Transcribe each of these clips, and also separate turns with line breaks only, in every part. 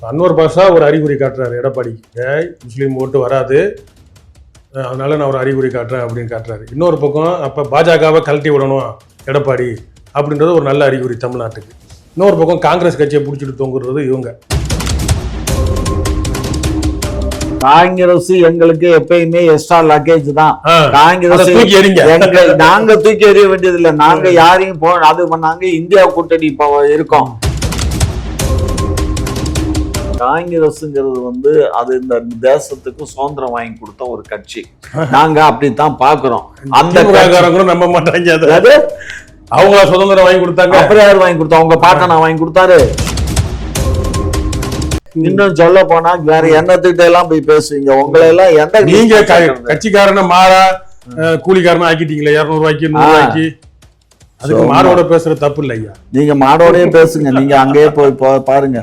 அன்வர் பாஷா ஒரு அறிகுறி காட்டுறாரு எடப்பாடி, முஸ்லீம் ஓட்டு வராது, அதனால நான் ஒரு அறிகுறி காட்டுறேன் அப்படின்னு காட்டுறாரு. இன்னொரு பக்கம் அப்போ பாஜகவை கழட்டி விடணும் எடப்பாடி அப்படின்றது ஒரு நல்ல அறிகுறி தமிழ்நாட்டுக்கு. இன்னொரு பக்கம் காங்கிரஸ் கட்சியை பிடிச்சிட்டு தொங்குறது இவங்க.
காங்கிரஸ் எங்களுக்கு எப்பயுமே எக்ஸ்ட்ரா லக்கேஜ் தான். காங்கிரஸ் நாங்க தூக்கி எறிய வேண்டியது இல்லை. நாங்க யாரையும் அது பண்ணாங்க. இந்தியா கூட்டணி இப்போ இருக்கோம். காங்கிரஸ்ங்கிறது அது இந்த தேசத்துக்கு சுதந்திரம் வாங்கி கொடுத்த ஒரு கட்சி. நாங்க அப்படித்தான் பாக்குறோம். அந்த
கூட நம்ப மாட்டாங்க. அவங்க சுதந்திரம் வாங்கி கொடுத்தாங்க.
அப்புறம் யார் வாங்கி கொடுத்தா? அவங்க பாட்டனா வாங்கி கொடுத்தாரு. இன்னும் சொல்ல போனா வேற எண்ணத்துக்கிட்ட எல்லாம் போய் பேசுவீங்க. உங்களை எல்லாம் எந்த
நீங்க கட்சிக்காரன மாறா கூலிக்காரனா ஆக்கிட்டீங்களா 200 ரூபாய்க்கு 100 ரூபாய்க்கு? அதுக்கு மாடோட பேசுற தப்பு இல்லை ஐயா.
நீங்க மாடோடய பேசுங்க. நீங்க அங்கேயே போய் பாருங்க.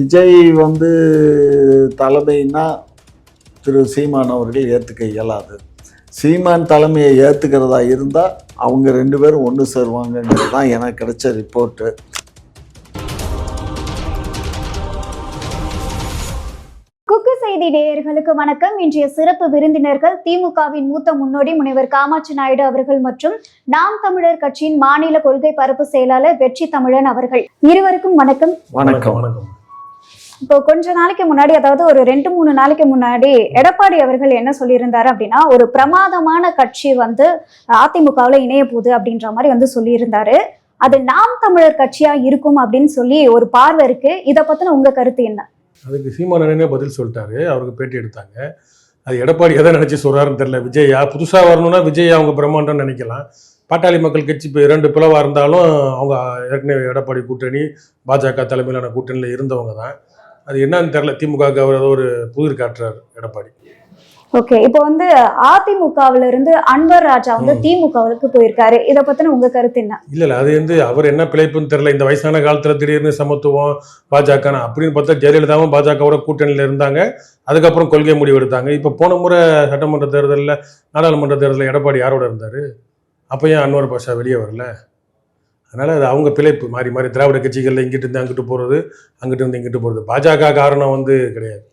விஜய் தலைமைன்னா திரு சீமான் அவர்கள் ஏத்துக்க இயலாது. சீமான் தலைமையை ஏத்துக்கிறதா இருந்தா அவங்க 2 பேரும் ஒன்று சேருவாங்கிறது தான் எனக்கு கிடைச்ச ரிப்போர்ட்டு.
குக்கு செய்தி நேயர்களுக்கு வணக்கம். இன்றைய சிறப்பு விருந்தினர்கள் திமுகவின் மூத்த முன்னோடி முனைவர் காமாட்சி நாயுடு அவர்கள் மற்றும் நாம் தமிழர் கட்சியின் மாநில கொள்கை பரப்பு செயலாளர் வெற்றி தமிழன் அவர்கள். இருவருக்கும் வணக்கம்.
வணக்கம். வணக்கம்.
இப்போ கொஞ்ச நாளைக்கு முன்னாடி, அதாவது ஒரு 2-3 நாளைக்கு முன்னாடி எடப்பாடி அவர்கள் என்ன சொல்லியிருந்தாரு அப்படின்னா, ஒரு பிரமாதமான கட்சி அதிமுகவில் இணைய போகுது அப்படின்ற மாதிரி சொல்லியிருந்தாரு. அது நாம் தமிழர் கட்சியா இருக்கும் அப்படின்னு சொல்லி ஒரு பார்வை இருக்கு. இதை பத்தின உங்க கருத்து என்ன?
அதுக்கு சீமானே பதில் சொல்லிட்டாரு. அவருக்கு பேட்டி எடுத்தாங்க. அது எடப்பாடி எதை நினைச்சு சொல்றாருன்னு தெரியல. விஜயா புதுசா வரணும்னா விஜய் அவங்க பிரம்மாண்டம் நினைக்கலாம். பாட்டாளி மக்கள் கட்சி இப்போ 2 பிளவா இருந்தாலும் அவங்க ஏற்கனவே எடப்பாடி கூட்டணி பாஜக தலைமையிலான கூட்டணியில் இருந்தவங்க தான். அது என்னன்னு தெரியல. திமுகவுக்கு அவர் ஏதோ ஒரு புதிர் காட்டுறாரு எடப்பாடி.
ஓகே, இப்போ அதிமுகவில இருந்து அன்வர் ராஜா திமுகவுக்கு போயிருக்காரு. இதை பத்தின உங்க கருத்து என்ன?
இல்ல அது அவர் என்ன பிழைப்புன்னு தெரியல. இந்த வயசான காலத்துல திடீர்னு சமத்துவம் பாஜக அப்படின்னு பார்த்தா ஜெயலலிதாவும் பாஜகவோட கூட்டணியில இருந்தாங்க. அதுக்கப்புறம் கொள்கை முடிவு எடுத்தாங்க. இப்ப போன முறை சட்டமன்ற தேர்தலில் நாடாளுமன்ற தேர்தலில் எடப்பாடி யாரோட இருந்தாரு? அப்ப ஏன் அன்வர் பாஷா வெளியே வரல? அதனால அது அவங்க பிழைப்பு. மாறி மாறி திராவிட கட்சிகள்ல இங்கிட்டு இருந்து அங்கிட்டு போறது, அங்கிட்டு இருந்து இங்கிட்டு போறது. பாஜக காரணம் கிடையாது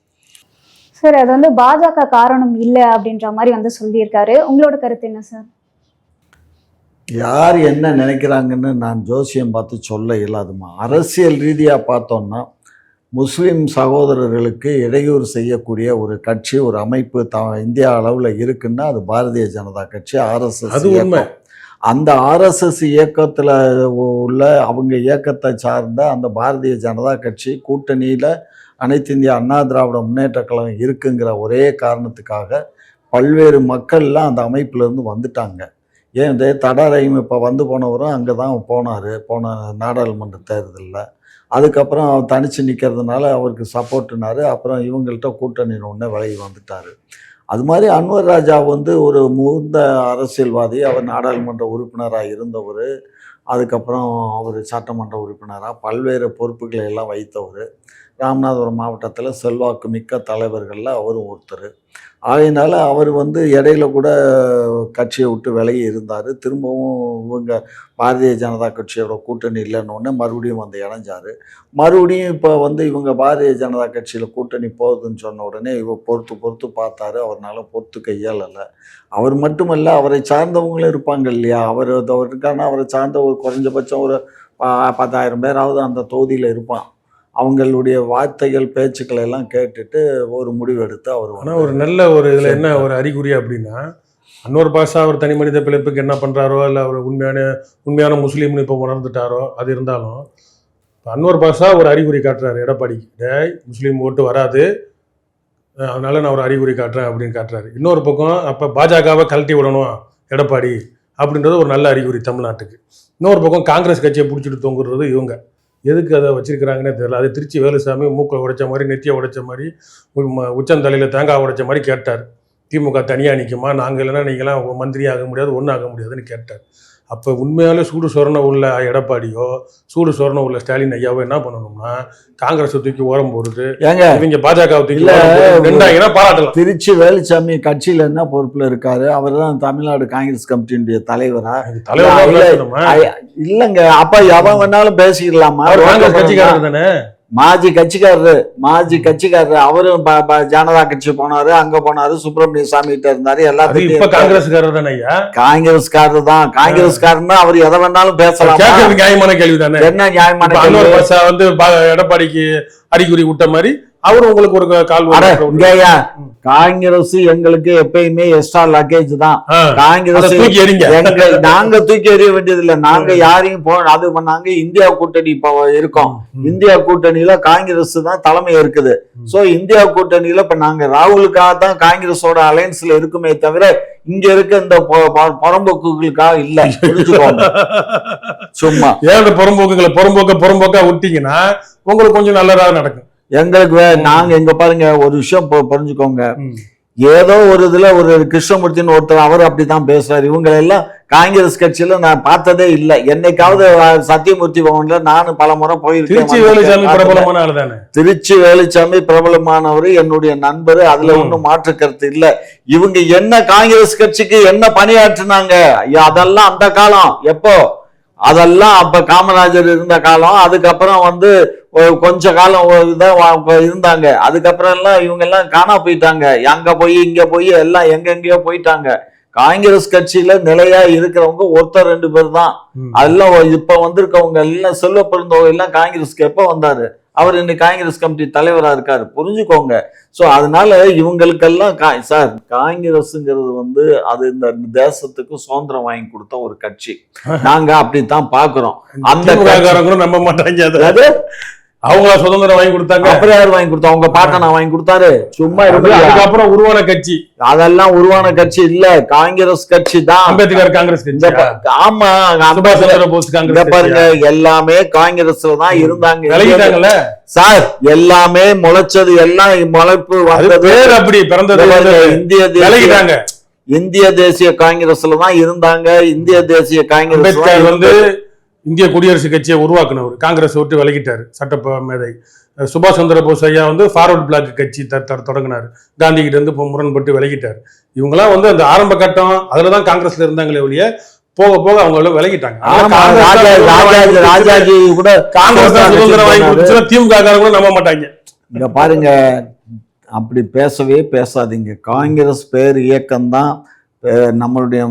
சார். அது பாஜக காரணம் இல்லை அப்படின்ற மாதிரி சொல்லியிருக்காரு. உங்களோட கருத்து என்ன சார்?
யார் என்ன நினைக்கிறாங்கன்னு நான் ஜோசியம் பார்த்து சொல்ல இயலாதுமா. அரசியல் ரீதியாக பார்த்தோம்னா முஸ்லீம் சகோதரர்களுக்கு இடையூறு செய்யக்கூடிய ஒரு கட்சி, ஒரு அமைப்பு இந்தியா அளவில் இருக்குன்னா அது பாரதிய ஜனதா கட்சி, RSS.
அது உண்மை.
அந்த RSS இயக்கத்தில் உள்ள அவங்க இயக்கத்தை சார்ந்த அந்த பாரதிய ஜனதா கட்சி கூட்டணியில் அனைத்து இந்திய அண்ணா திராவிட முன்னேற்ற கழகம் இருக்குங்கிற ஒரே காரணத்துக்காக பல்வேறு மக்கள்லாம் அந்த அமைப்பிலேருந்து வந்துட்டாங்க. ஏன் இந்த தடாரையும் இப்போ போனவரும் அங்கே தான் போன நாடாளுமன்ற தேர்தலில். அதுக்கப்புறம் அவர் தனித்து நிற்கிறதுனால அவருக்கு சப்போர்ட்டுனாரு. அப்புறம் இவங்கள்ட்ட கூட்டணின்னு ஒன்று விலகி வந்துட்டார். அது மாதிரி அன்வர் ராஜா ஒரு மூத்த அரசியல்வாதி. அவர் நாடாளுமன்ற உறுப்பினராக இருந்தவர். அதுக்கப்புறம் அவர் சட்டமன்ற உறுப்பினராக பல்வேறு பொறுப்புகளை எல்லாம் வைத்தவர். ராமநாதபுரம் மாவட்டத்தில் செல்வாக்கு மிக்க தலைவர்களில் அவரும் ஒருத்தர். ஆகையினால அவர் இடையில கூட கட்சியை விட்டு விலகி இருந்தார். திரும்பவும் இவங்க பாரதிய ஜனதா கட்சியோட கூட்டணி இல்லைன்னு மறுபடியும் இணைஞ்சார். மறுபடியும் இப்போ இவங்க பாரதிய ஜனதா கட்சியில் கூட்டணி போகுதுன்னு சொன்ன உடனே இவர் பொறுத்து பார்த்தாரு. அவரால் பொறுத்துக்க இயலலை. அவர் மட்டுமல்ல, அவரை சார்ந்தவங்களும் இருப்பாங்க இல்லையா? அவருக்கான அவரை சார்ந்த ஒரு குறைஞ்சபட்சம் ஒரு 10,000 பேராவது அந்த தொகுதியில் இருப்பான். அவங்களுடைய வார்த்தைகள் பேச்சுக்களை எல்லாம் கேட்டுட்டு ஒரு முடிவு எடுத்து அவர்.
ஆனால் ஒரு நல்ல இதில் என்ன ஒரு அறிகுறி அப்படின்னா, அன்வர் பாஷா அவர் தனி மனித பிழைப்புக்கு என்ன பண்ணுறாரோ, இல்லை அவர் உண்மையான முஸ்லீம்னு இப்போ உணர்ந்துட்டாரோ அது இருந்தாலும், அன்வர் பாஷா ஒரு அறிகுறி காட்டுறாரு எடப்பாடிக்கு, முஸ்லீம் ஓட்டு வராது, அதனால நான் ஒரு அறிகுறி காட்டுறேன் அப்படின்னு காட்டுறாரு. இன்னொரு பக்கம் அப்போ பாஜகவை கழட்டி விடணும் எடப்பாடி அப்படின்றது ஒரு நல்ல அறிகுறி தமிழ்நாட்டுக்கு. இன்னொரு பக்கம் காங்கிரஸ் கட்சியை பிடிச்சிட்டு தொங்குறது இவங்க. எதுக்கு அதை வச்சிருக்கிறாங்கன்னே தெரியல. அது திருச்சி வேலுசாமி மூக்கை உடைச்ச மாதிரி, நெத்தியை உடைச்ச மாதிரி, உச்சந்தலையில் தேங்காய் உடைச்ச மாதிரி கேட்டார். திமுக தனியா நிக்குமா, நாங்க இல்லைன்னா நீங்களாம் மந்திரி ஆக முடியாது, ஒன்றும் ஆக முடியாதுன்னு கேட்டார். அப்போ உண்மையாலே சூடு சொரணை உள்ள எடப்பாடியோ சூடு சொரணை உள்ள ஸ்டாலின் ஐயாவோ என்ன பண்ணணும்னா, காங்கிரஸை தூக்கி ஓரம் போடுறது,
ஏங்க
இவங்க பாஜக தூக்கி ரெண்டாங்கன்னா பாராட்டலாம்.
திருச்சி வேலுச்சாமி கட்சியில என்ன பொறுப்புல இருக்காரு? அவர் தான் தமிழ்நாடு காங்கிரஸ் கமிட்டியினுடைய தலைவரா? இல்லங்க, அப்ப எவன் வேணாலும் பேசிக்கலாமா?
காங்கிரஸ் கட்சிக்காரர் தானே,
மாஜி கட்சிக்காரரு. அவரும் ஜனதா கட்சி போனாரு, அங்க போனாரு, சுப்பிரமணிய சாமி கிட்ட இருந்தாரு. எல்லாத்தையும்
காங்கிரஸ்காரர் தானே ஐயா,
காங்கிரஸ்காரர் தான். காங்கிரஸ்காரர்னா அவர் எதை வேணாலும் பேசலாம்.
நியாயமான கேள்வி தானே.
என்ன நியாயமான கேள்வி?
வந்து எடப்பாடிக்கு அறிகுறி விட்ட மாதிரி அவரு உங்களுக்கு ஒரு கால்.
காங்கிரஸ் எங்களுக்கு எப்பயுமே எக்ஸ்ட்ரா லக்கேஜ் தான். காங்கிரஸ் நாங்க தூக்கி எறிய வேண்டியது இல்ல. நாங்க யாரையும் அது நாங்க இந்தியா கூட்டணி இருக்கோம். இந்தியா கூட்டணியில காங்கிரஸ் தான் தலைமை இருக்குது. சோ இந்தியா கூட்டணியில இப்ப நாங்க ராகுலுக்காக தான் காங்கிரஸோட அலையன்ஸ்ல இருக்குமே தவிர இங்க இருக்க இந்த புறம்போக்குகளுக்காக இல்ல. சும்மா
ஏன் புறம்போக்கா விட்டீங்கன்னா உங்களுக்கு கொஞ்சம் நல்லதா நடக்கும்.
எங்களுக்கு நாங்க எங்க பாருங்க, ஒரு விஷயம் புரிஞ்சுக்கோங்க. ஏதோ ஒரு இதுல ஒரு கிருஷ்ணமூர்த்தின்னு ஒருத்தர் அவர் அப்படித்தான் பேசுறாரு. இவங்க எல்லாம் காங்கிரஸ் கட்சியில நான் பார்த்ததே இல்லை. என்னைக்காவது சத்தியமூர்த்தி பவன்ல நானும் பல முறை போயிருக்கேன். திருச்சி வேலுச்சாமி பிரபலமானவர், என்னுடைய நண்பர், அதுல ஒன்றும் மாற்று கருத்து இல்லை. இவங்க என்ன காங்கிரஸ் கட்சிக்கு என்ன பணியாற்றினாங்க அதெல்லாம் அந்த காலம் எப்போ, அதெல்லாம் அப்ப காமராஜர் இருந்த காலம். அதுக்கப்புறம் வந்து கொஞ்ச காலம் இருந்தாங்க. அதுக்கப்புறம் எல்லாம் இவங்க எல்லாம் காணா போயிட்டாங்க. அங்க போய் இங்க போய் எல்லாம் எங்கெங்கயோ போயிட்டாங்க. காங்கிரஸ் கட்சியில நிலையா இருக்கிறவங்க ஒருத்தர் 2 பேர் தான். அதெல்லாம் இப்ப வந்திருக்கவங்க எல்லாம் செல்வ பெருந்தவங்க எல்லாம் காங்கிரஸ்க்கு எப்ப வந்தாரு? அவர் இன்னைக்கு காங்கிரஸ் கமிட்டி தலைவரா இருக்காரு. புரிஞ்சுக்கோங்க. சோ அதனால இவங்களுக்கெல்லாம் சார், காங்கிரஸ்ங்கிறது வந்து அது இந்த தேசத்துக்கு சுதந்திரம் வாங்கி கொடுத்த ஒரு கட்சி. நாங்க அப்படித்தான் பாக்குறோம். அந்த
நம்ப மாட்டாங்க. அவங்களா சுதந்திரம் வாங்கி கொடுத்தாங்க.
அப்புறம் யார் வாங்கி கொடுத்தா? அவங்க பாட்டனா வாங்கி கொடுத்தாரு. சும்மா
அதுக்கப்புறம் உருவான கட்சி
அதெல்லாம் உருவான கட்சி இல்ல, காங்கிரஸ் கட்சி தான்.
அம்பேத்கர் காங்கிரஸ் கட்சி.
ஆமா,
சுபாஷ் சந்திர போஸ் காங்கிரஸ்
பாருங்க, எல்லாமே காங்கிரஸ்ல தான் இருந்தாங்க சார். எல்லாமே முளைச்சது, எல்லாம் முளைப்பு வந்தது
அப்படி பிறந்தது
இந்திய தேசிய காங்கிரஸ்ல தான் இருந்தாங்க. இந்திய தேசிய காங்கிரஸ்
வந்து இந்திய குடியரசு கட்சியை உருவாக்குனவர், காங்கிரஸ் விட்டு விலகிட்டாரு சட்ட மேதை. சுபாஷ் சந்திர போஸ் ஐயா வந்து ஃபார்வர்ட் பிளாக் கட்சி தொடங்கினார், காந்தி கிட்ட இருந்து முரண்பட்டு விலகிட்டார். இவங்கெல்லாம் வந்து அந்த ஆரம்ப கட்டம் அதுலதான் காங்கிரஸ்ல இருந்தாங்களே ஒழிய போக போக அவங்க விலகிட்டாங்க.
ராஜாஜி கூட
காங்கிரஸ் தான் சுதந்திரம் வாங்கி கொடுத்து, திமுக கூட நம்ப மாட்டாங்க.
இங்க பாருங்க, அப்படி பேசவே பேசாதீங்க. காங்கிரஸ் பேர் இயக்கம்தான் நம்மளுடைய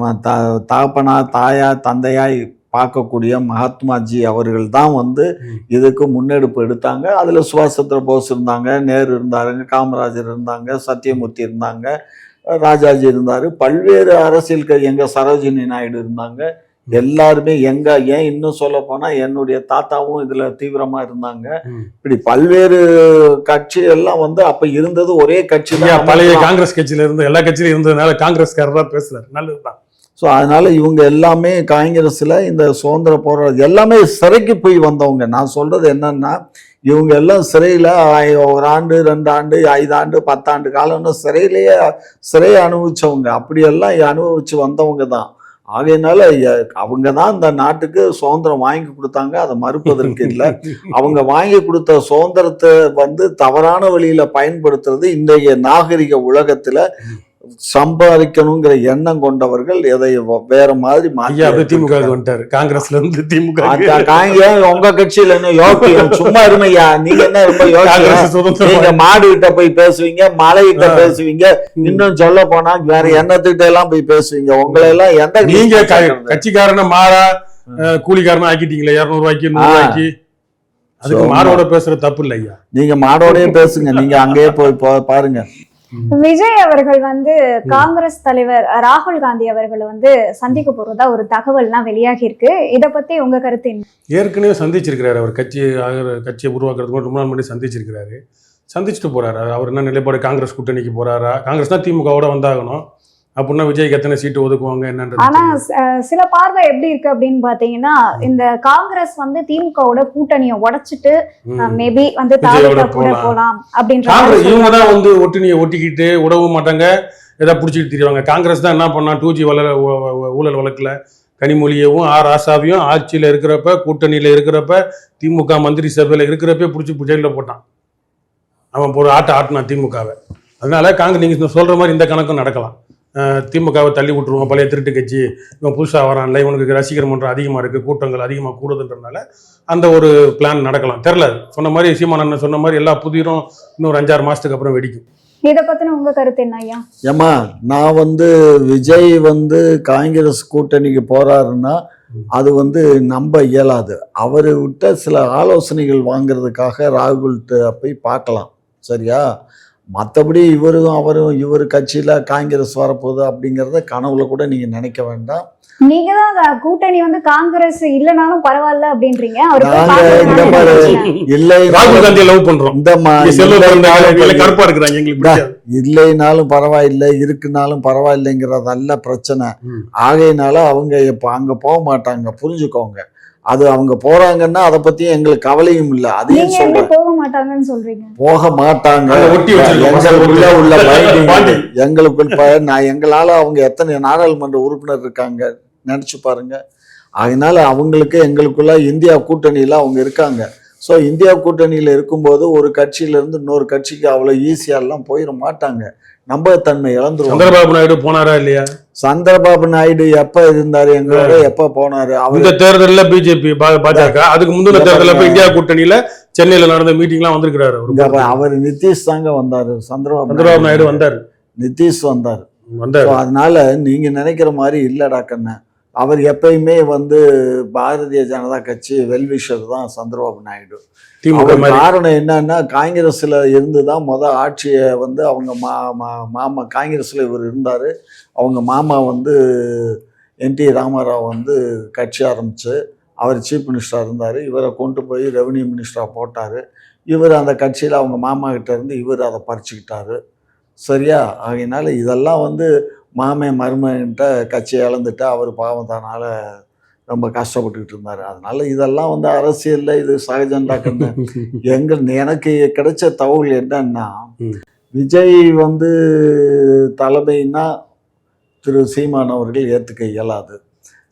தகப்பனா தாயா தந்தையாய் பார்க்கக்கூடிய மகாத்மாஜி அவர்கள் தான் வந்து இதுக்கு முன்னெடுப்பு எடுத்தாங்க. அதுல சுபாஷ் சந்திர போஸ் இருந்தாங்க, நேரு இருந்தாருங்க, காமராஜர் இருந்தாங்க, சத்தியமூர்த்தி இருந்தாங்க, ராஜாஜி இருந்தாரு, பல்வேறு அரசியல் எங்க சரோஜினி நாயுடு இருந்தாங்க. எல்லாருமே ஏன் இன்னும் சொல்ல போனா என்னுடைய தாத்தாவும் இதுல தீவிரமா இருந்தாங்க. இப்படி பல்வேறு கட்சி எல்லாம் வந்து அப்ப இருந்தது ஒரே கட்சி தான்.
பழைய காங்கிரஸ் கட்சியில இருந்து எல்லா கட்சியிலும் இருந்ததுனால காங்கிரஸ்காரர் பேசுறாரு, நல்லதுதான்.
ஸோ அதனால இவங்க எல்லாமே காங்கிரஸ்ல இந்த சுதந்திர போராட்டம் எல்லாமே சிறைக்கு போய் வந்தவங்க. நான் சொல்றது என்னன்னா, இவங்க எல்லாம் சிறையில 1 ஆண்டு 2 ஆண்டு 5 ஆண்டு 10 ஆண்டு காலம்னு சிறையை அனுபவிச்சவங்க. அப்படியெல்லாம் அனுபவிச்சு வந்தவங்க தான். ஆகையினால அவங்க தான் இந்த நாட்டுக்கு சுதந்திரம் வாங்கி கொடுத்தாங்க, அதை மறுப்பதற்கு இல்லை. அவங்க வாங்கி கொடுத்த சுதந்திரத்தை வந்து தவறான வழியில பயன்படுத்துறது இன்றைய நாகரிக உலகத்துல சம்பாதிக்கணுங்கிற எண்ணம் கொண்டவர்கள் எதை வேற மாதிரி
திமுக வந்துட்டாரு. காங்கிரஸ்ல இருந்து திமுக
உங்க கட்சியில என்ன யோக்கியம்? சும்மா இருமையா, நீங்க என்ன ரொம்ப யோக்கியம்? நீங்க மாடு கிட்ட போய் பேசுவீங்க, மலை கிட்ட பேசுவீங்க, இன்னும் சொல்ல போனா வேற எண்ணத்துக்கிட்ட எல்லாம் போய் பேசுவீங்க. உங்களை எல்லாம் எந்த
நீங்க கட்சிக்காரன மாறா கூலிக்காரனா ஆக்கிட்டீங்களா? 200 ரூபாய்க்கு 100 ரூபாய்க்கு. அதுக்கு மாடோட பேசுற தப்பு இல்லை ஐயா.
நீங்க மாடோடய பேசுங்க, நீங்க அங்கேயே போய் பாருங்க.
விஜய் அவர்கள் வந்து காங்கிரஸ் தலைவர் ராகுல் காந்தி அவர்களை வந்து சந்திக்க போறதா ஒரு தகவல்லாம் வெளியாகி இருக்கு. இதை பத்தி உங்க கருத்து என்ன?
ஏற்கனவே சந்திச்சிருக்கிறாரு. அவர் கட்சியை உருவாக்குறதுக்கு ரொம்ப நாள் முன்னாடி சந்திச்சிருக்கிறாரு. சந்திச்சுட்டு போறாரு. அவர் என்ன நிலைப்பாடு? காங்கிரஸ் கூட்டணிக்கு போறாரா? காங்கிரஸ் தான் திமுகவோட வந்தாகணும். அப்படின்னா விஜய்க்கு எத்தனை சீட்டு ஒதுக்குவாங்க என்னன்றது
ஆனா
தெரியும்.
சில பார்வை எப்படி இருக்கு அப்படின்னு பாத்தீங்கன்னா, இந்த காங்கிரஸ் வந்து திமுகவோட கூட்டணியை உடைச்சிட்டு மேபி வந்து
விஜயோட
தாவேகா கூட
போலாம்.
போலாம் அப்படின்ற
காங்கிரஸ்
மாதிரி
இவங்க
சொல்றாங்க.
தான் வந்து ஒட்டுணியை ஒட்டிக்கிட்டு உடவும் மாட்டாங்க, ஏதாவது பிடிச்சிட்டு திரிவாங்க. காங்கிரஸ் தான் என்ன பண்ணா 2G ஊழல் வழக்குல கனிமொழியவும் ராசாவையும் ஆட்சியில் இருக்கிறப்ப கூட்டணியில் இருக்கிறப்ப திமுக மந்திரி சபையில் இருக்கிறப்ப பிடிச்சி ஜெயிலில் போட்டான். அவன் ஒரு ஆட்டினான் திமுகவை. அதனால நீங்க சொல்ற மாதிரி இந்த கணக்கும் நடக்கலாம். திமுகவை தள்ளி விட்டுருவோம், பழைய திருட்டு கட்சி, இவன் புதுசாக வரான்ல, இவனுக்கு ரசிகர் மன்றம் அதிகமாக இருக்குது, கூட்டங்கள் அதிகமாக கூடுதுன்றதுனால அந்த ஒரு பிளான் நடக்கலாம். தெரில, சொன்ன மாதிரி சீமானண்ணன் சொன்ன மாதிரி எல்லா புதிரும் இன்னொரு 5-6 மாதத்துக்கு அப்புறம் வெடிக்கும்.
இதை பத்தின உங்க கருத்து என்ன ஐயா?
ஏமா நான் விஜய் காங்கிரஸ் கூட்டணிக்கு போறாருன்னா அது நம்ப இயலாது. அவரு விட்ட சில ஆலோசனைகள் வாங்குறதுக்காக ராகுல்கிட்ட போய் பார்க்கலாம், சரியா? மற்றபடி இவர் கட்சியில காங்கிரஸ் வரப்போகுது அப்படிங்கிறத கனவுல கூட நீங்க நினைக்க வேண்டாம்.
நீங்க தான் கூட்டணி காங்கிரஸ் இல்லைனாலும் பரவாயில்ல அப்படின்றீங்க. அவரு போய்
நாங்க இந்த
பார்க்கறதுனால
மாதிரி
என்ன பிரச்சனை?
இல்லை
ராகுல் காந்தியை லவ் பண்றோம்,
இந்த
கருப்பா இருக்கிறாங்க, எங்களுக்கு பிடிக்காது.
இல்லைனாலும் பரவாயில்லை, இருக்குனாலும் பரவாயில்லைங்கிறதல்ல பிரச்சனை. ஆகையினால அவங்க இப்ப அங்க போக மாட்டாங்க, புரிஞ்சுக்கோங்க. அது அவங்க போறாங்கன்னா அதை பத்தி எங்களுக்கு கவலையும் இல்லை. அதையும்
நீங்க எப்படி
சொல்றேன்,
போக மாட்டாங்கன்னு சொல்றீங்க?
போக மாட்டாங்க.
அதை ஒட்டி வச்சிருக்கோம்.
எங்களுக்குள்ள உள்ள binding
பாண்டி.
எங்களுக்குள் எங்களால அவங்க எத்தனை நாடாளுமன்ற உறுப்பினர் இருக்காங்க நினைச்சு பாருங்க. அதனால அவங்களுக்கு எங்களுக்குள்ள இந்தியா கூட்டணியில அவங்க இருக்காங்க. ஸோ இந்தியா கூட்டணியில இருக்கும்போது ஒரு கட்சியில இருந்து இன்னொரு கட்சிக்கு அவ்வளவு ஈஸியா எல்லாம் போயிட மாட்டாங்க, நம்பகத்தன்மை இழந்துருவாங்க.
சந்திரபாபு நாயுடு போனாரா இல்லையா?
சந்திரபாபு நாயுடு எப்ப இருந்தாரு எங்களோட, எப்ப போனாரு?
இந்த தேர்தலில் பிஜேபி பாஜக, அதுக்கு முந்தின தேர்தலில் போய் இந்தியா கூட்டணியில சென்னையில நடந்த மீட்டிங்லாம் வந்திருக்கிறாரு.
அவர் நிதிஷ் தாங்க வந்தாரு,
சந்திரபாபு நாயுடு வந்தாரு,
நிதிஷ் வந்தாரு.
வந்தாரு.
அதனால நீங்க நினைக்கிற மாதிரி இல்லடா கண்ணு. அவர் எப்பயுமே பாரதிய ஜனதா கட்சி வெல்விஷர் தான் சந்திரபாபு நாயுடு. காரணம் என்னன்னா, காங்கிரஸ்ல இருந்துதான் ஆட்சியை அவங்க மாமா காங்கிரஸ்ல இவர் இருந்தாரு. அவங்க மாமா NT ராமாராவ் கட்சி ஆரம்பிச்சு அவர் சீஃப் மினிஸ்டராக இருந்தார். இவரை கொண்டு போய் ரெவன்யூ மினிஸ்டராக போட்டார். இவர் அந்த கட்சியில் அவங்க மாமா கிட்ட இருந்து இவர் அதை பறிச்சுக்கிட்டாரு, சரியா? ஆகையினால இதெல்லாம் மாமே மருமகிட்ட கட்சியை இழந்துட்டு அவர் பாவத்தானால ரொம்ப கஷ்டப்பட்டுக்கிட்டு இருந்தார். அதனால இதெல்லாம் அரசியலில் இது சகஜண்டாக்குன்னு எனக்கு கிடைச்ச தகவல் என்னன்னா, விஜய் தலைமைன்னா திரு சீமான் அவர்கள் ஏற்றுக்க இயலாது.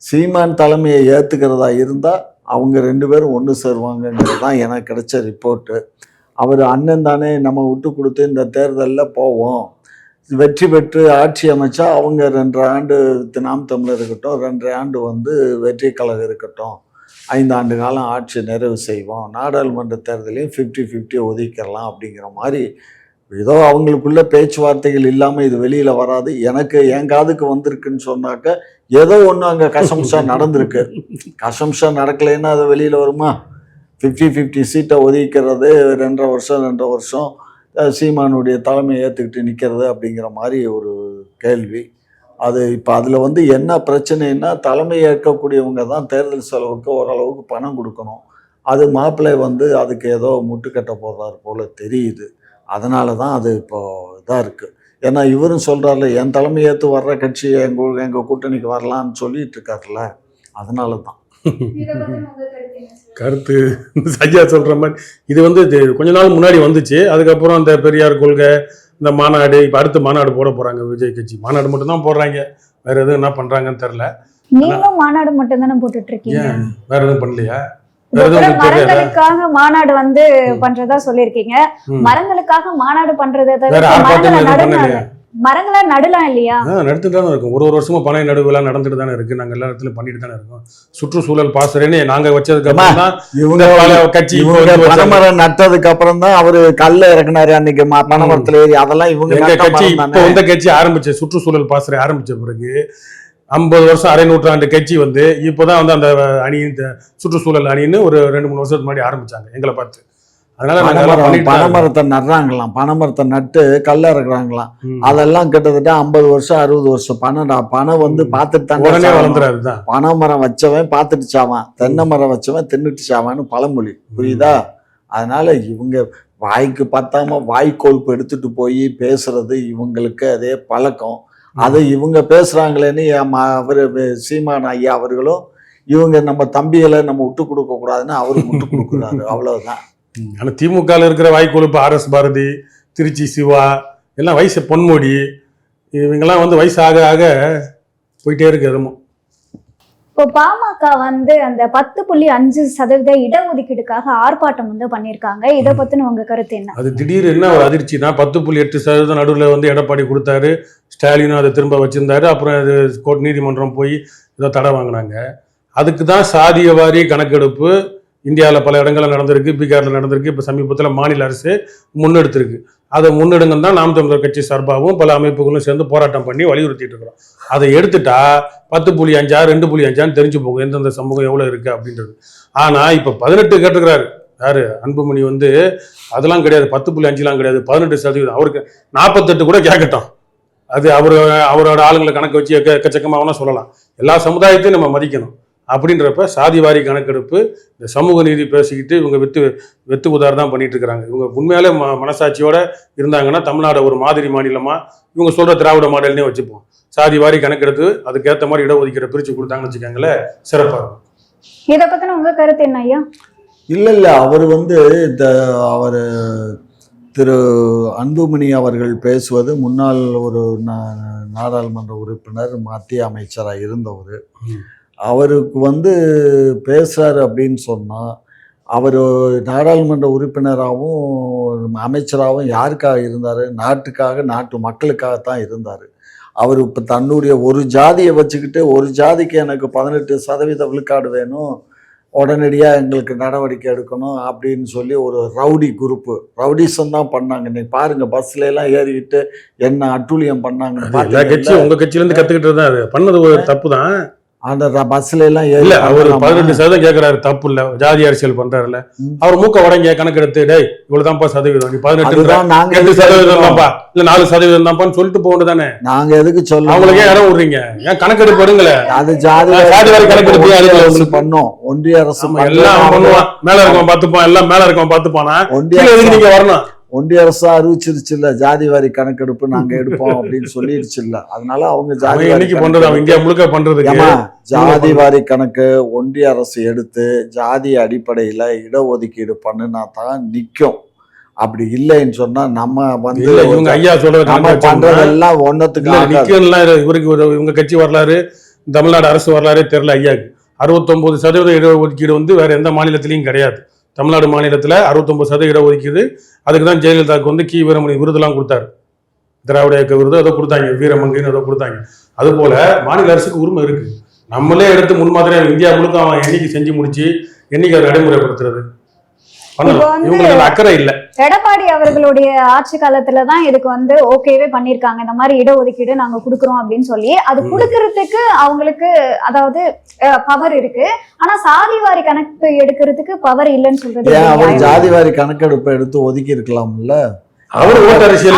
சீமான் தலைமையை ஏற்றுக்கிறதா இருந்தால் அவங்க 2 பேரும் ஒன்று சேருவாங்கங்கிறது தான் எனக்கு கிடைச்ச ரிப்போர்ட்டு. அவர் அண்ணன் தானே, நம்ம விட்டு கொடுத்து இந்த தேர்தலில் போவோம், வெற்றி பெற்று ஆட்சி அமைச்சா அவங்க 2 ஆண்டு நாம் தமிழர் இருக்கட்டும், 2 ஆண்டு வெற்றி கழகம் இருக்கட்டும், 5 ஆண்டு காலம் ஆட்சி நிறைவு செய்வோம், நாடாளுமன்ற தேர்தலையும் 50-50 ஒதுக்கிடலாம் அப்படிங்கிற மாதிரி ஏதோ அவங்களுக்குள்ள பேச்சுவார்த்தைகள் இல்லாமல் இது வெளியில் வராது. எனக்கு என் காதுக்கு வந்திருக்குன்னு சொன்னாக்க ஏதோ ஒன்று அங்கே கசம்சா நடந்திருக்கு. கசம்சா நடக்கலைன்னா அது வெளியில் வருமா? 50-50 சீட்டை ஒதுக்கிறது 2.5 வருஷம் சீமானுடைய தலைமையை ஏற்றுக்கிட்டு நிற்கிறது அப்படிங்கிற மாதிரி ஒரு கேள்வி. அது இப்போ அதில் என்ன பிரச்சனைன்னா, தலைமை ஏற்கக்கூடியவங்க தான் தேர்தல் செலவுக்கு ஓரளவுக்கு பணம் கொடுக்கணும். அது மாப்பிள்ளை அதுக்கு ஏதோ முட்டுக்கட்ட போடுறாரு போல் தெரியுது. அதனால தான் அது இப்போ இதாக இருக்குது. ஏன்னா இவரும் சொல்கிறார்ல, என் தலைமை ஏற்று வர்ற கட்சி எங்கள் கூட்டணிக்கு வரலான்னு சொல்லிட்டு இருக்காருல்ல, அதனால தான்.
கருத்து சரியா சொல்ற மாதிரி இது கொஞ்ச நாள் முன்னாடி வந்துச்சு. அதுக்கப்புறம் இந்த பெரியார் கொள்கை, இந்த மாநாடு, இப்போ அடுத்த மாநாடு போட போறாங்க விஜய் கட்சி. மாநாடு மட்டும் தான் போடுறாங்க, வேற எதுவும் என்ன பண்றாங்கன்னு தெரியல.
நீங்களும் மாநாடு மட்டும் தானே போட்டுட்டு இருக்கீங்க,
வேற எதுவும் பண்ணலையா?
மரங்களுக்காக மாநாடு பண்றதா சொல்லிருக்கீங்க. மரங்களுக்காக மாநாடு பண்றதை மரங்களை நடலாம் இல்லையா?
நடந்துட்டு தானே இருக்கும். ஒரு வருஷமா பனை நடுவுல நடந்துட்டு தானே இருக்கு. நாங்க எல்லா இடத்துலயும் பண்ணிட்டு தானே இருக்கோம். சுற்றுச்சூழல் பாசறைன்னு நாங்க வச்சதுக்கு அப்புறம் தான் இவங்க கட்சி
பனைமரம் நட்டதுக்கு அப்புறம் தான் அவரு கல்ல இறக்குனாரு அன்னைக்கு பனைமரத்துல ஏறி. அதெல்லாம் இவங்க
கட்சி இப்போ இந்த கட்சி ஆரம்பிச்ச சுற்றுச்சூழல் பாசறை ஆரம்பிச்ச பிறகு 50 வருஷம் அரை நூற்றாண்டு கட்சி இப்போதான் அந்த அணி, சுற்றுச்சூழல் அணின்னு ஒரு 2-3 வருஷத்துக்கு முன்னாடி ஆரம்பிச்சாங்க எங்களை பார்த்து. அதனால
பனைமரத்தை நடுறாங்களாம், பனைமரத்தை நட்டு கல்ல இறக்குறாங்களாம். அதெல்லாம் கிட்டத்தட்ட 50 வருஷம் 60 வருஷம் பனைடா. பனை பார்த்துட்டு தானே
வளர்ந்துறாருதான்.
பனைமரம் வச்சவன் பார்த்துட்டு சாவான், தென்னை மரம் வச்சவன் தின்னுட்டு சாவான்னு பழமொழி, புரியுதா? அதனால இவங்க வாய்க்கு பத்தாம வாய்க்கொழுப்பு எடுத்துட்டு போய் பேசுறது இவங்களுக்கு அதே பழக்கம். அதை இவங்க பேசுறாங்களேன்னு அவர் சீமான் ஐயா அவர்களும் இவங்க நம்ம தம்பிகளை நம்ம விட்டு கொடுக்க கூடாதுன்னு அவரு விட்டு கொடுக்குறாரு. அவ்வளவுதான்.
ஆனா திமுகல இருக்கிற வாய்க்கொழுப்பு RS பாரதி, திருச்சி சிவா எல்லாம் வயசு பொன்முடி இவங்கெல்லாம் வந்து வயசு ஆக ஆக போயிட்டே இருக்கு. எதுவும்
இப்போ பாமக வந்து அந்த 10.5% இடஒதுக்கீடுக்காக ஆர்ப்பாட்டம் வந்து பண்ணியிருக்காங்க. இதை பத்தின உங்க கருத்து என்ன?
அது திடீர் என்ன ஒரு அதிர்ச்சினா 10.8% நடுவில் வந்து எடப்பாடி கொடுத்தாரு, ஸ்டாலினும் அதை திரும்ப வச்சிருந்தாரு. அப்புறம் அது கோர்ட் நீதிமன்றம் போய் ஏதோ தடை வாங்கினாங்க. அதுக்கு தான் சாதிய வாரி கணக்கெடுப்பு இந்தியாவில் பல இடங்களில் நடந்திருக்கு, பீகாரில் நடந்திருக்கு. இப்போ சமீபத்தில் மாநில அரசு முன்னெடுத்திருக்கு. அதை முன்னெடுங்கன்னு தான் நாம் தமிழர் கட்சி சார்பாகவும் பல அமைப்புகளும் சேர்ந்து போராட்டம் பண்ணி வலியுறுத்திட்டு இருக்கிறோம். அதை எடுத்துட்டா 10.5 2.5 தெரிஞ்சு போகும் எந்தெந்த சமூகம் எவ்வளோ இருக்கு அப்படின்றது. ஆனால் இப்போ 18 கேட்டுக்கிறாரு யாரு அன்புமணி வந்து, அதெல்லாம் கிடையாது, 10.5 கிடையாது, 18%. அவருக்கு 48 கூட கேட்கட்டும். அது அவரோட ஆளுங்களை கணக்கு வச்சு எக்கச்சக்கமாக சொல்லலாம். எல்லா சமுதாயத்தையும் நம்ம மதிக்கணும். அப்படின்றப்ப சாதிவாரி கணக்கெடுப்பு இந்த சமூக நீதி பேசிக்கிட்டு இவங்க வெத்து உதாரணம் தான் பண்ணிட்டு இருக்கிறாங்க. இவங்க உண்மையாலே மனசாட்சியோட இருந்தாங்கன்னா தமிழ்நாடு ஒரு மாதிரி மாநிலமா இவங்க சொல்ற திராவிட மாடல்னே வச்சுப்போம். சாதிவாரி கணக்கெடுத்து அதுக்கேற்ற மாதிரி இடஒதுக்கீடு பிரிச்சு கொடுத்தாங்கன்னு வச்சுக்காங்களேன், சிறப்பா இருக்கும்.
இதை பத்தின உங்க கருத்து என்ன ஐயா?
இல்ல அவர் வந்து அவர் திரு அன்புமணி அவர்கள் பேசுவது முன்னாள் ஒரு நாடாளுமன்ற உறுப்பினர், மத்திய அமைச்சராக இருந்தவர். அவருக்கு வந்து பேசுறாரு அப்படின்னு சொன்னால், அவர் நாடாளுமன்ற உறுப்பினராகவும் அமைச்சராகவும் யாருக்காக இருந்தார்? நாட்டுக்காக, நாட்டு மக்களுக்காகத்தான் இருந்தார். அவர் இப்போ தன்னுடைய ஒரு ஜாதியை வச்சுக்கிட்டு, ஒரு ஜாதிக்கு எனக்கு 18% விழுக்காடு வேணும், உடனடியாக எங்களுக்கு நடவடிக்கை எடுக்கணும் அப்படின்னு சொல்லி ஒரு ரவுடி குரூப்பு ரவுடிசம் தான் பண்ணாங்க. இன்னைக்கு பாருங்க, பஸ்ல எல்லாம் ஏறிக்கிட்டு என்ன அட்டூழியம் பண்ணாங்க.
உங்க கட்சியிலேருந்து கற்றுக்கிட்டு தான் அது பண்ணது ஒரு தப்பு தான்.
அந்த பஸ்ல எல்லாம்
இல்ல அவர் 18% கேட்கிறாரு, தப்பு இல்ல, ஜாதி அரசியல் பண்றாருல்ல. அவர் மூக்க உடங்க கணக்கெடுத்து டேய் இவ்வளவுதான்ப்பா சதவீதம், நீ 18 8% தான்ப்பா இல்ல 4% தான்ப்பான்னு சொல்லிட்டு போகணும் தானே.
நாங்க எதுக்கு சொல்ல
அவங்களுக்கே இடம் விடுறீங்க? ஏன் கணக்கெடுப்பு எடுங்களே.
அது ஜாதி வாரி கணக்கெடுப்பு பண்ணோம். ஒன்றிய அரசு
எல்லாம் பண்ணுவான், மேல இருக்கவன் பார்த்துப்பான், எல்லாம் மேல இருக்கவன் பார்த்துப்பானா. நீங்க வரணும்.
ஒன்றிய அரசு அறிவிச்சிருச்சு இல்ல, ஜாதி வாரி கணக்கெடுப்பு நாங்க எடுப்போம் அப்படின்னு சொல்லிடுச்சு இல்ல. அதனால அவங்க ஜாதி
இந்தியா முழுக்க பண்றது
ஜாதி வாரி கணக்கு ஒன்றிய அரசு எடுத்து ஜாதி அடிப்படையில இடஒதுக்கீடு பண்ணுனா தான் நிக்கும். அப்படி இல்லைன்னு சொன்னா நம்ம வந்து
இவங்க ஐயா சொல்றது
பண்றதெல்லாம் ஒன்னத்துக்கு
இவருக்கு இவங்க கட்சி வரலாறு, தமிழ்நாடு அரசு வரலாறே தெரியல ஐயாக்கு. 69% இடஒதுக்கீடு வந்து வேற எந்த மாநிலத்திலையும் கிடையாது. தமிழ்நாடு மாநிலத்தில் 69% இடஒதுக்கீடு. அதுக்கு தான் ஜெயலலிதாவுக்கு வந்து கி வீரமணி விருதுலாம் கொடுத்தாரு, திராவிட இயக்க விருது ஏதோ கொடுத்தாங்க, வீரமங்கைன்னு ஏதோ கொடுத்தாங்க. அது போல மாநில அரசுக்கு உரிமை இருக்கு. நம்மளே எடுத்து முன்மாதிரியா இந்தியா முழுக்க அவன் என்னைக்கு செஞ்சு முடிச்சு என்னைக்கு அதை நடைமுறைப்படுத்துறது? இவங்களுக்கு அக்கறை இல்ல.
எடப்பாடி அவர்களுடைய ஆட்சி காலத்துலதான் இதுக்கு வந்து ஓகேவே பண்ணிருக்காங்க, இந்த மாதிரி இடஒதுக்கீடு நாங்க கொடுக்குறோம் அப்படின்னு சொல்லி. அது கொடுக்கறதுக்கு அவங்களுக்கு அதாவது பவர் இருக்கு. ஆனா சாதிவாரி கணக்கு எடுக்கிறதுக்கு பவர் இல்லைன்னு சொல்றது.
அவர் ஜாதிவாரி கணக்கெடுப்பை எடுத்து ஒதுக்கி இருக்கலாம்ல.
அவரு ஓட்டு அரசியல்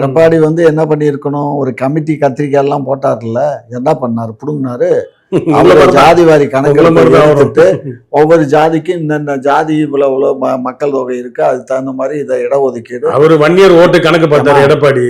எடப்பாடி வந்து என்ன பண்ணிருக்கணும், ஒரு கமிட்டி கத்திரிக்காய் எல்லாம் போட்டார்ல, என்ன பண்ணாரு, புடுங்கினாரு. ஜாதிவாரி கணக்கு ஒவ்வொரு ஜாதிக்கும் இந்த ஜாதி இவ்வளவு மக்கள் தொகை இருக்கு, அது தகுந்த மாதிரி இதை இடஒதுக்கீடு.
அவரு 1 இயர் ஓட்டு கணக்கு பார்த்தாரு. எடப்பாடி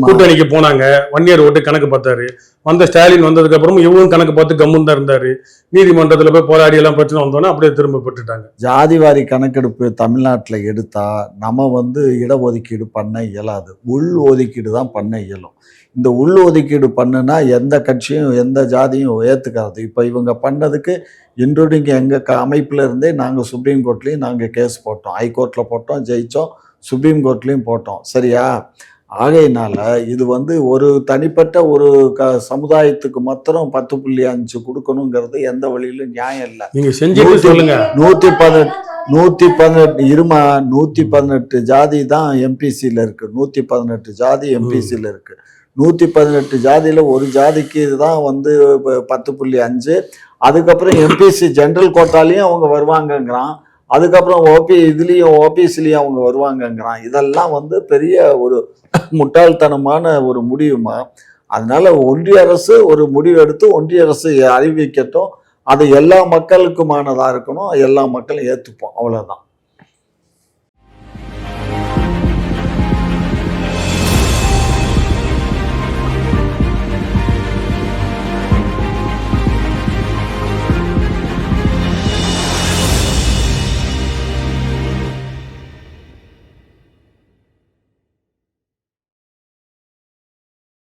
கூட்டணிக்கு போனாங்க, 1 இயர் ஓட்டு கணக்கு பார்த்தாரு. வந்த ஸ்டாலின் வந்ததுக்கு அப்புறம் இவரும் கணக்கு பார்த்து கம்முன்னு தான் இருந்தாரு. நீதிமன்றத்துல போய் போராடி எல்லாம் பிரச்சனை வந்தோன்னா அப்படியே திரும்ப பெற்றுட்டாங்க.
ஜாதிவாரி கணக்கெடுப்பு தமிழ்நாட்டில் எடுத்தா நம்ம வந்து இடஒதுக்கீடு பண்ண இயலாது, உள் ஒதுக்கீடு தான் பண்ண இயலும். இந்த உள் ஒதுக்கீடு பண்ணுனா எந்த கட்சியும் எந்த ஜாதியும் ஏற்றுக்காது. இப்போ இவங்க பண்ணதுக்கு இன்க்ளூடிங் எங்கள் அமைப்பில் இருந்தே நாங்கள் சுப்ரீம் கோர்ட்லேயும் நாங்கள் கேஸ் போட்டோம், ஹைகோர்ட்டில் போட்டோம், ஜெயித்தோம், சுப்ரீம் கோர்ட்லேயும் போட்டோம். சரியா? ஆகையினால இது வந்து ஒரு தனிப்பட்ட ஒரு சமுதாயத்துக்கு மாத்திரம் 10.5 கொடுக்கணுங்கிறது எந்த வழியிலும் நியாயம் இல்லை.
நீங்க செஞ்சு சொல்லுங்க.
118 இருமா, 118 ஜாதி தான் எம்பிசியில் இருக்கு. 118 ஜாதி எம்பிசியில் இருக்கு. 118 ஜாதியில் ஒரு ஜாதிக்கு இதுதான் வந்து 10.5. அதுக்கப்புறம் எம்பிசி ஜென்ரல் கோட்டாலையும் அவங்க வருவாங்கங்கிறான். அதுக்கப்புறம் ஓபிசிலையும் அவங்க வருவாங்கங்கிறான். இதெல்லாம் வந்து பெரிய ஒரு முட்டாள்தனமான ஒரு முடிவுமா. அதனால ஒன்றிய அரசு ஒரு முடிவு எடுத்து ஒன்றிய அரசு அறிவிக்கட்டும். அது எல்லா மக்களுக்குமானதாக இருக்கணும், எல்லா மக்களும் ஏற்றுப்போம், அவ்வளோதான்.